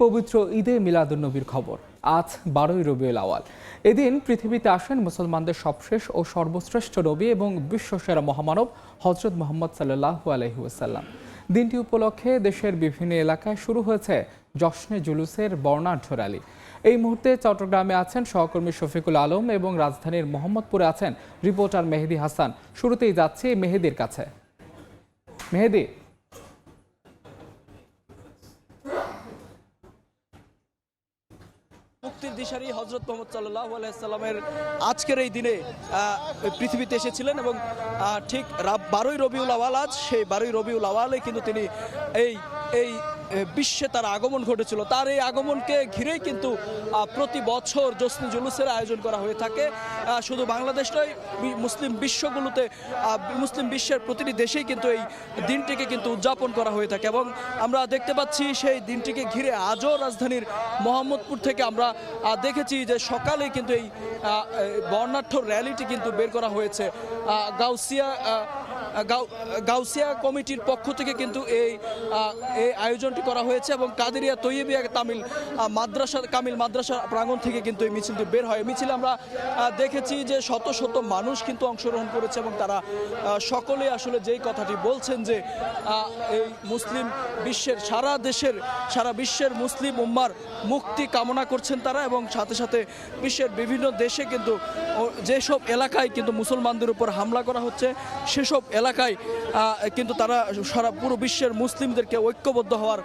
পবিত্র ঈদে মিলাদুন্নবীর খবর। আজ 12ই রবিউল আওয়াল। এদিন পৃথিবীতে আসেন মুসলমানদের সবশেষ ও সর্বশ্রেষ্ঠ নবী এবং বিশ্বসেরা মহামানব হযরত মুহাম্মদ সাল্লাল্লাহু আলাইহি ওয়াসাল্লাম। দিনটি উপলক্ষে দেশের বিভিন্ন এলাকায় শুরু হয়েছে জশ্নে জুলুসের বর্ণাঢ্য র্যালি। এই মুহূর্তে চট্টগ্রামে আছেন সহকর্মী শফিকুল আলম এবং রাজধানীর মোহাম্মদপুরে আছেন রিপোর্টার মেহেদী হাসান। শুরুতেই যাচ্ছি মেহেদীর কাছে। মেহেদী, মুক্তির দিশারি হযরত মুহাম্মদ সাল্লাল্লাহু আলাইহি সাল্লামের আজকের এই দিনে পৃথিবীতে এসেছিলেন এবং ঠিক 12ই রবিউল আওয়াল। আজ সেই 12ই রবিউল আওয়ালে কিন্তু তিনি এই বিশ্বে তার আগমন ঘটেছিল। তার এই আগমনকে ঘিরেই কিন্তু প্রতি বছর জশ্নে জুলুসের আয়োজন করা হয়ে থাকে। শুধু বাংলাদেশ নয়, মুসলিম বিশ্বের প্রতিটি দেশেই কিন্তু এই দিনটিকে কিন্তু উদযাপন করা হয়ে থাকে এবং আমরা দেখতে পাচ্ছি সেই দিনটিকে ঘিরে আজও রাজধানীর মোহাম্মদপুর থেকে আমরা দেখেছি যে সকালে কিন্তু এই বর্ণাঢ্য র্যালিটি কিন্তু বের করা হয়েছে। গাউসিয়া কমিটির পক্ষ থেকে কিন্তু এই আয়োজনটি করা হয়েছে এবং কাদেরিয়া তৈয়বিয়া কামিল মাদ্রাসা প্রাঙ্গণ থেকে কিন্তু এই মিছিলটি বের হয়। মিছিলে আমরা দেখেছি যে শত শত মানুষ কিন্তু অংশগ্রহণ করেছে এবং তারা সকলে আসলে যেই কথাটি বলছেন যে এই মুসলিম বিশ্বের সারা বিশ্বের মুসলিম উম্মার মুক্তি কামনা করছেন তারা এবং সাথে সাথে বিশ্বের বিভিন্ন দেশে কিন্তু যেসব এলাকায় কিন্তু মুসলমানদের উপর হামলা করা হচ্ছে সেসব এলাকায় কিন্তু তারা সারা পুরো বিশ্বের মুসলিমদেরকে ঐক্যবদ্ধ হওয়ার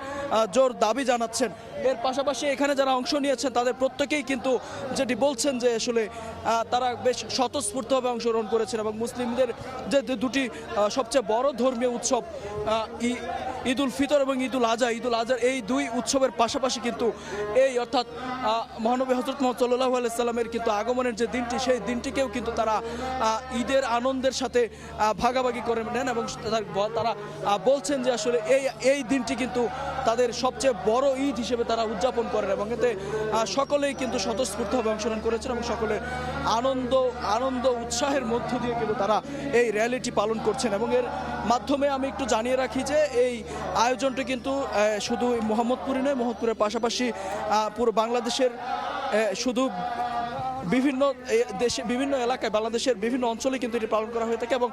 জোর দাবি জানাচ্ছেন। এর পাশাপাশি এখানে যারা অংশ নিয়েছেন তাদের প্রত্যেকেই কিন্তু যেটি বলছেন যে আসলে তারা বেশ স্বতঃস্ফূর্তভাবে অংশগ্রহণ করেছেন এবং মুসলিমদের যে দুটি সবচেয়ে বড় ধর্মীয় উৎসব ঈদ উল ফিতর এবং ঈদ উল আজহার এই দুই উৎসবের পাশাপাশি কিন্তু অর্থাৎ মহানবী হযরত মুহাম্মদ সাল্লাল্লাহু আলাইহি সাল্লামের কিন্তু আগমনের যে দিনটি সেই দিনটিকেও কিন্তু তারা ঈদের আনন্দের সাথে ভাগাভাগি করে নেন এবং তারা বলছেন যে আসলে এই দিনটি কিন্তু তাদের সবচেয়ে বড় ঈদ হিসেবে তারা উদযাপন করেন এবং এতে সকলেই কিন্তু স্বতঃস্ফূর্তভাবে অংশগ্রহণ করেছেন এবং সকলের আনন্দ উৎসাহের মধ্য দিয়ে কিন্তু তারা এই র্যালিটি পালন করছেন। এবং এর মাধ্যমে আমি একটু জানিয়ে রাখি যে এই আয়োজনটি কিন্তু শুধু মোহাম্মদপুরই নয়, মোহাম্মদপুরের পাশাপাশি পুরো বাংলাদেশের শুধু বিভিন্ন এলাকায় বাংলাদেশের বিভিন্ন অঞ্চলে কিন্তু এটি পালন করা হয়ে থাকে এবং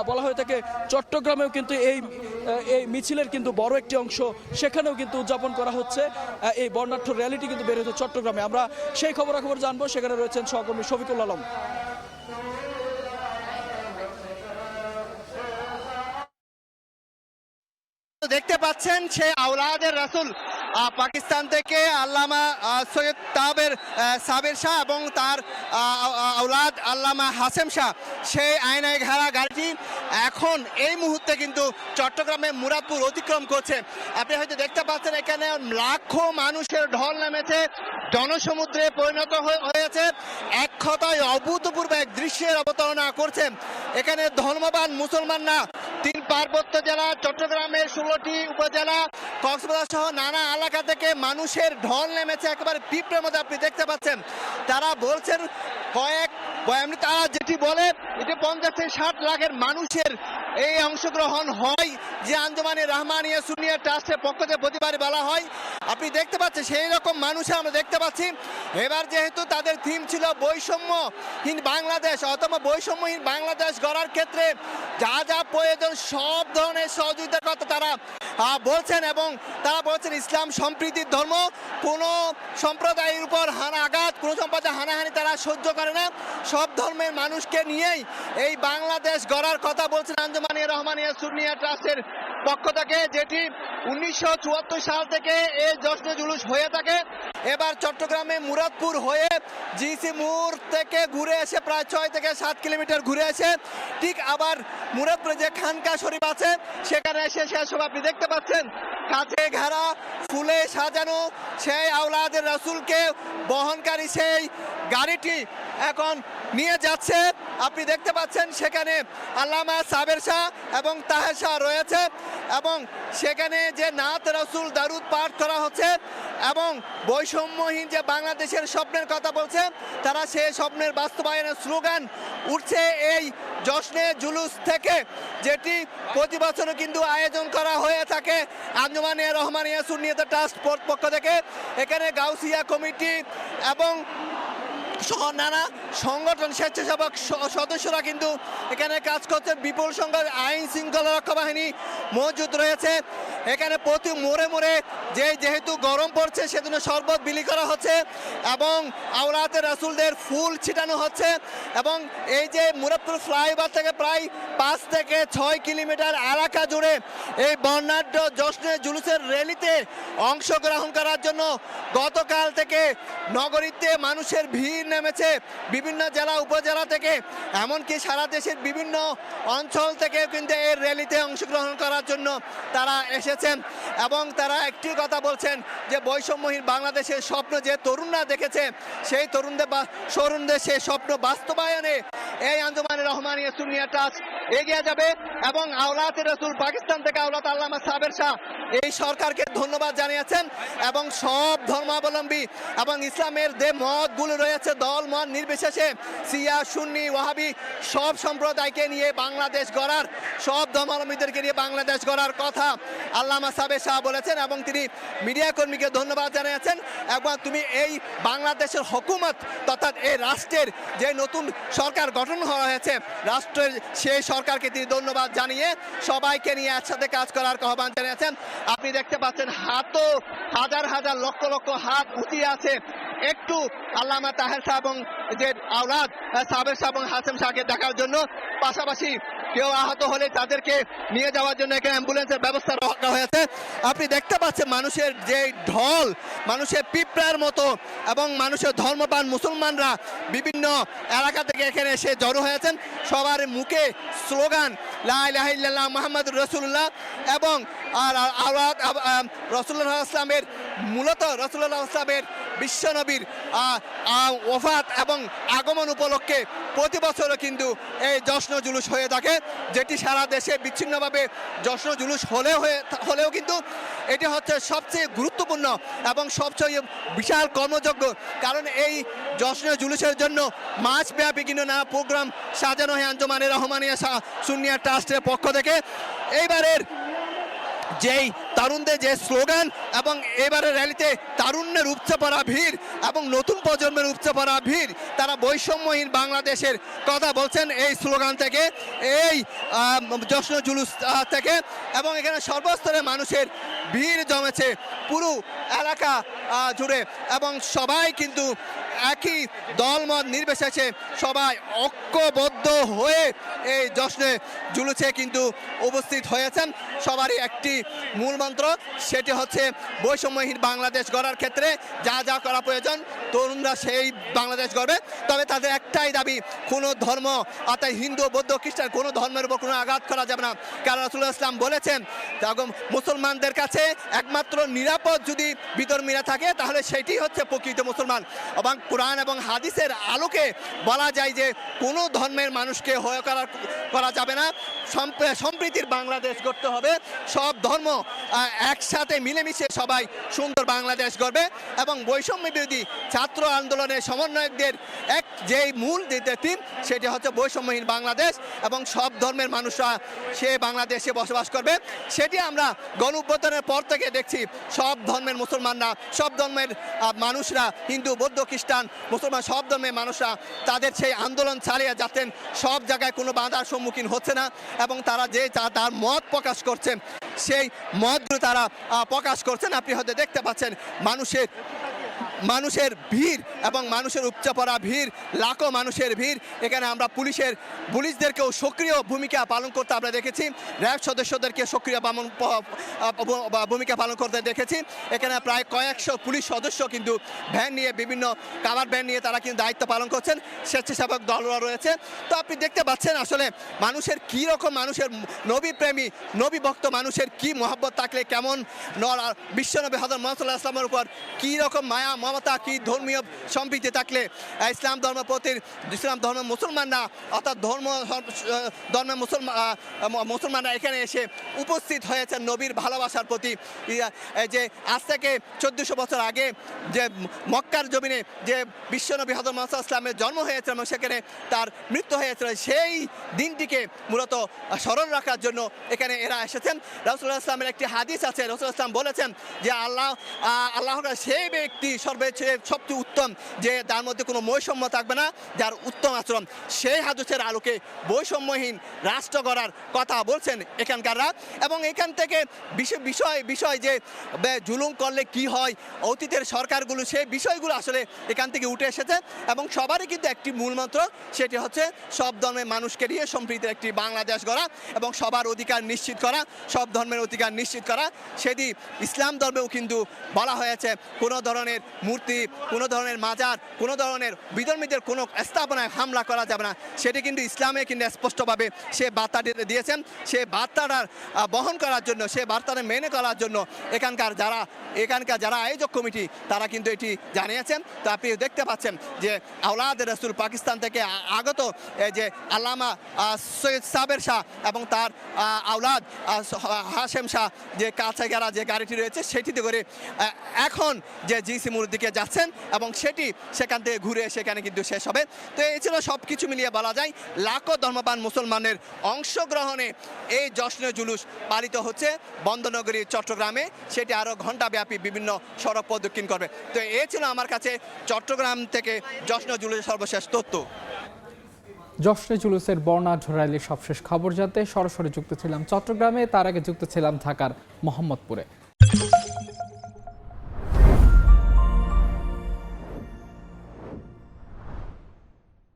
বলা হয়ে থাকে চট্টগ্রামেও কিন্তু এই মিছিলের কিন্তু বড় একটি অংশ সেখানেও কিন্তু উদযাপন করা হচ্ছে। এই বর্ণাঢ্য র্যালিটি কিন্তু বের হচ্ছে চট্টগ্রামে। আমরা সেই খবরাখবর জানবো, সেখানে রয়েছেন সহকর্মী শফিকুল আলম। দেখতে পাচ্ছেন সেই আওলাদের রাসূল পাকিস্তান থেকে আল্লামা সৈয়দ সাবের শাহ এবং তার আওলাদ আল্লামা হাসেম শাহ সেই আয়নায় ঘেরা গাড়িটি এখন এই মুহূর্তে কিন্তু চট্টগ্রামে মুরাদপুর অতিক্রম করছে। আপনি হয়তো দেখতে পাচ্ছেন এখানে লাখো মানুষের ঢল নেমেছে, জনসমুদ্রে পরিণত হয়েছে। এক কথায় অভূতপূর্ব এক দৃশ্যের অবতারণা করছে। এখানে ধর্মবান মুসলমানরা 3 পার্বত্য জেলা, চট্টগ্রামের 16টি উপজেলা, কক্সবাজার সহ নানা এলাকা থেকে মানুষের ঢল নেমেছে একেবারে পিঁপড়ের মধ্যে। আপনি দেখতে পাচ্ছেন তারা বলছেন তারা যেটি বলে এটি 50 থেকে 60 লাখের মানুষের এই অংশগ্রহণ হয় যে আঞ্জুমানে রহমানিয়া সুন্নিয়া ট্রাস্টের পক্ষ থেকে প্রতিবারই বলা হয়। আপনি দেখতে পাচ্ছেন সেই রকম মানুষ আমরা দেখতে পাচ্ছি। এবার যেহেতু তাদের থিম ছিল বৈষম্যহীন বাংলাদেশ অথবা বৈষম্যহীন বাংলাদেশ গড়ার ক্ষেত্রে যা যা প্রয়োজন সব ধরনের সহযোগিতার কথা তারা বলছেন এবং তারা বলছেন ইসলাম সম্প্রীতির ধর্ম, কোনো সম্প্রদায়ের উপর আঘাত, কোনো সম্প্রদায় হানাহানি তারা সহ্য করে না। সব ধর্মের মানুষকে নিয়েই এই বাংলাদেশ গড়ার কথা বলছেন আঞ্জুমানে রহমানিয়া সুন্নিয়া ট্রাস্টের পক্ষ থেকে, যেটি 1974 সাল থেকে এই জশ্নে জুলুস হয়ে থাকে। এবার চট্টগ্রামে মুরাদপুর হয়ে জিসি মোড় থেকে ঘুরে এসে প্রায় 6 থেকে 7 কিলোমিটার ঘুরে এসে ঠিক আবার মুরাদপুরে যে খানকা শরীফ আছে সেখানে এসে শেষ হবে। আপনি দেখতে পাচ্ছেন কাছে ঘেরা ফুলে সাজানো সেই আওলাদের রাসূলকে বহনকারী সেই গাড়িটি এখন নিয়ে যাচ্ছে। আপনি দেখতে পাচ্ছেন সেখানে আল্লামা সাবের শাহ এবং তাহের শাহ রয়েছে এবং সেখানে যে নাত রাসূল দারুদ পাঠ করা হচ্ছে এবং বৈষম্যহীন যে বাংলাদেশের স্বপ্নের কথা বলছে তারা সেই স্বপ্নের বাস্তবায়নের স্লোগান উঠছে এই জশ্নে জুলুস থেকে, যেটি প্রতি বছরও কিন্তু আয়োজন করা হয়ে থাকে আঞ্জুমানে রহমানিয়া সুন্নিয়ত ট্রাস্ট পক্ষ থেকে। এখানে গাউসিয়া কমিটি এবং সহ নানা সংগঠন স্বেচ্ছাসেবক সদস্যরা কিন্তু এখানে কাজ করছে। বিপুল সংখ্যক আইন শৃঙ্খলা রক্ষা বাহিনী মজুদ রয়েছে। এখানে প্রতি মোড়ে মোড়ে যেহেতু গরম পড়ছে সেজন্য শরবত বিলি করা হচ্ছে এবং আওলাদে রাসূলদের ফুল ছিটানো হচ্ছে। এবং এই যে মুরাদপুর ফ্লাইওভার থেকে প্রায় 5 থেকে 6 কিলোমিটার এলাকা জুড়ে এই বর্ণাঢ্য জশ্নে জুলুসের র্যালিতে অংশগ্রহণ করার জন্য গতকাল থেকে নগরীতে মানুষের ভিড় নেমেছে। বিভিন্ন জেলা উপজেলা থেকে, এমনকি সারা দেশের বিভিন্ন অঞ্চল থেকে কিন্তু এই র্যালিতে অংশগ্রহণ করার জন্য তারা এসেছেন এবং তারা একটি কথা বলছেন যে বৈষম্যহীন বাংলাদেশের স্বপ্ন যে তরুণরা দেখেছে সেই তরুণদের সেই স্বপ্ন বাস্তবায়নে এই আঞ্জুমানে রহমানিয়া সুন্নিয়া ট্রাস্ট এগিয়ে যাবে। এবং আওলাদে রাসূল পাকিস্তান থেকে আওলাদ আল্লামা সাবের শাহ এই সরকারকে ধন্যবাদ জানিয়েছেন এবং সব ধর্মাবলম্বী এবং ইসলামের যে মতগুলো রয়েছে দল মত নির্বিশেষে শিয়া সুন্নি ওয়াহাবি সব সম্প্রদায়কে নিয়ে বাংলাদেশ গড়ার, সব ধর্মাবলম্বীদেরকে নিয়ে বাংলাদেশ গড়ার কথা আল্লামা সাবের শাহ বলেছেন এবং তিনি মিডিয়া কর্মীকে ধন্যবাদ জানিয়েছেন। এবং তুমি এই বাংলাদেশের হুকুমত তথা এই রাষ্ট্রের যে নতুন সরকার গঠন করা হয়েছে রাষ্ট্রের সেই সরকারকে তিনি ধন্যবাদ জানিয়ে সবাইকে নিয়ে একসাথে কাজ করার আহ্বান জানিয়েছেন। আপনি দেখতে পাচ্ছেন হাতও হাজার হাজার লক্ষ লক্ষ হাত উঠিয়ে আছে একটু আল্লামা তাহের শাহ এবং যে আওলাদ সাবের শাহ এবং হাসেম শাহকে দেখার জন্য। পাশাপাশি কেউ আহত হলে তাদেরকে নিয়ে যাওয়ার জন্য এখানে অ্যাম্বুলেন্সের ব্যবস্থা রাখা হয়েছে। আপনি দেখতে পাচ্ছেন মানুষের যে ঢল, মানুষের পিঁপড়ার মতো এবং মানুষের ধর্মপ্রাণ মুসলমানরা বিভিন্ন এলাকা থেকে এখানে এসে জড়ো হয়েছেন। সবার মুখে স্লোগান লা ইলাহা ইল্লাল্লাহ মুহাম্মাদুর রাসূলুল্লাহ এবং আওলাদ রাসূলুল্লাহ ইসলামের মূলত রাসূলুল্লাহ ইসলামের বিশ্বনবীর ওফাত এবং আগমন উপলক্ষে প্রতি বছরও কিন্তু এই জশ্ন জুলুস হয়ে থাকে, যেটি সারা দেশে বিচ্ছিন্নভাবে জশ্ন জুলুস হলেও কিন্তু এটি হচ্ছে সবচেয়ে গুরুত্বপূর্ণ এবং সবচেয়ে বিশাল কর্মযজ্ঞ। কারণ এই জশ্ন জুলুসের জন্য মাসব্যাপী কিন্তু নানা প্রোগ্রাম সাজানো হয় আঞ্জুমানে রহমানিয়া সুন্নিয়া ট্রাস্টের পক্ষ থেকে। এইবারের যেই তরুণদের যে স্লোগান এবং এবারের র্যালিতে তারুণ্যের উপচে পড়া ভিড় এবং নতুন প্রজন্মের উপচে পড়া ভিড়, তারা বৈষম্যহীন বাংলাদেশের কথা বলছেন এই স্লোগান থেকে, এই জশ্ন জুলুস থেকে। এবং এখানে সর্বস্তরের মানুষের ভিড় জমেছে পুরো এলাকা জুড়ে এবং সবাই কিন্তু একই দলমত নির্বিশেষে সবাই ঐক্যবদ্ধ হয়ে এই জশ্নে জুলুসে কিন্তু উপস্থিত হয়েছেন। সবারই একটি মূল মন্ত্র, সেটি হচ্ছে বৈষম্যহীন বাংলাদেশ গড়ার ক্ষেত্রে যা যা করা প্রয়োজন তরুণরা সেই বাংলাদেশ গড়বে। তবে তাদের একটাই দাবি, কোনো ধর্ম অর্থাৎ হিন্দু বৌদ্ধ খ্রিস্টান কোনো ধর্মের উপর কোনো আঘাত করা যাবে না। কারণ রাসূলুল্লাহ ইসলাম বলেছেন মুসলমানদের কাছে একমাত্র নিরাপদ যদি বিধর্মীরা থাকে তাহলে সেটি হচ্ছে প্রকৃত মুসলমান। এবং কোরআন এবং হাদিসের আলোকে বলা যায় যে কোনো ধর্মের মানুষকে হেয় করা যাবে না। সম্প্রীতির বাংলাদেশ গড়তে হবে, সব ধর্ম একসাথে মিলেমিশে সবাই সুন্দর বাংলাদেশ গড়বে। এবং বৈষম্য বিরোধী ছাত্র আন্দোলনের সমন্বয়কদের যেই মূল থিম সেটি হচ্ছে বৈষম্যহীন বাংলাদেশ এবং সব ধর্মের মানুষরা সে বাংলাদেশে বসবাস করবে। সেটি আমরা গণঅভ্যুত্থানের পর থেকে দেখছি, সব ধর্মের মুসলমানরা, সব ধর্মের মানুষরা, হিন্দু বৌদ্ধ খ্রিস্টান মুসলমান সব ধর্মের মানুষরা তাদের সেই আন্দোলন চালিয়ে যাচ্ছেন, সব জায়গায় কোনো বাধার সম্মুখীন হচ্ছে না এবং তারা যে তার মত প্রকাশ করছেন সেই মতগুলো তারা প্রকাশ করছেন। আপনি হয়তো দেখতে পাচ্ছেন মানুষের ভিড় এবং মানুষের উপচে পড়া ভিড়, লাখো মানুষের ভিড়। এখানে আমরা পুলিশদেরকেও সক্রিয় ভূমিকা পালন করতে আমরা দেখেছি, র্যাব সদস্যদেরকে সক্রিয় ভূমিকা পালন করতে দেখেছি। এখানে প্রায় কয়েকশো পুলিশ সদস্য কিন্তু ভ্যান নিয়ে, বিভিন্ন কাভার ভ্যান নিয়ে তারা কিন্তু দায়িত্ব পালন করছেন, স্বেচ্ছাসেবক দলরা রয়েছে। তো আপনি দেখতে পাচ্ছেন আসলে মানুষের কী রকম, মানুষের নবী প্রেমী নবী ভক্ত মানুষের কি মহব্বত থাকলে কেমন বিশ্বনবী হযরত মুহাম্মদ সাল্লাল্লাহু আলাইহি ওয়াসাল্লামের উপর কী রকম মায়া মমতা, কি ধর্মীয় সম্প্রীতি থাকলে ইসলাম ধর্মের মুসলমানরা অর্থাৎ ধর্মের মুসলমানরা এখানে এসে উপস্থিত হয়েছেন নবীর ভালোবাসার প্রতি। যে আজ থেকে 1400 বছর আগে যে মক্কার জমিনে যে বিশ্বনবী হযরত মুহাম্মদ সাল্লাল্লাহু আলাইহি ওয়াসাল্লামের জন্ম হয়েছিল এবং সেখানে তার মৃত্যু হয়েছিল, সেই দিনটিকে মূলত স্মরণ রাখার জন্য এখানে এরা এসেছেন। রাসূলুল্লাহ সাল্লাল্লাহু আলাইহি ওয়াসাল্লামের একটি হাদিস আছে, রাসূলুল্লাহ সাল্লাল্লাহু আলাইহি ওয়াসাল্লাম বলেছেন যে আল্লাহ সেই ব্যক্তি সবচেয়ে উত্তম যে তার মধ্যে কোনো বৈষম্য থাকবে না, যার উত্তম আচরণ। সেই হাদিসের আলোকে বৈষম্যহীন রাষ্ট্র গড়ার কথা বলছেন এখানকাররা। এবং এখান থেকে বিষয় যে জুলুম করলে কি হয়, অতীতের সরকারগুলো সেই বিষয়গুলো আসলে এখান থেকে উঠে এসেছে। এবং সবারই কিন্তু একটি মূলমন্ত্র, সেটি হচ্ছে সব ধর্মের মানুষকে নিয়ে সম্প্রীতির একটি বাংলাদেশ গড়া এবং সবার অধিকার নিশ্চিত করা, সব ধর্মের অধিকার নিশ্চিত করা। সেটি ইসলাম ধর্মেও কিন্তু বলা হয়েছে কোনো ধরনের মূর্তি, কোনো ধরনের মাজার, কোনো ধরনের বিধর্মীদের কোনো স্থাপনায় হামলা করা যাবে না। সেটি কিন্তু ইসলামে কিন্তু স্পষ্টভাবে সে বার্তাটি দিয়েছেন। সে বার্তাটা বহন করার জন্য, সে বার্তাটা মেনে করার জন্য এখানকার যারা আয়োজক কমিটি তারা কিন্তু এটি জানিয়েছেন। তো আপনি দেখতে পাচ্ছেন যে আওলাদ রাসূল পাকিস্তান থেকে আগত যে আল্লামা সৈয়দ সাবের শাহ এবং তার আওলাদ হাশেম শাহ যে কাছাগারা যে গাড়িটি রয়েছে সেটিতে করে এখন যে জিসি মোড়ের দিকে যাচ্ছেন এবং সেটি সেখান থেকে ঘুরে সেখানে কিন্তু শেষ হবে। তো এই ছিল সব কিছু মিলিয়ে বলা যায় লাখো ধর্মপ্রাণ মুসলমানের অংশগ্রহণে এই জশ্নে জুলুস পালিত হচ্ছে বন্দরনগরী চট্টগ্রামে। সেটি আরও ঘণ্টাব্যাপী বিভিন্ন সড়ক প্রদক্ষিণ করবে। তো এই ছিল আমার কাছে চট্টগ্রাম থেকে জশ্নে জুলুসের সর্বশেষ তথ্য। জশ্নে জুলুসের বর্ণাঢ্য র্যালির সবশেষ খবর জানতে সরাসরি যুক্ত ছিলাম চট্টগ্রামে, তার আগে যুক্ত ছিলাম ঢাকার মোহাম্মদপুরে।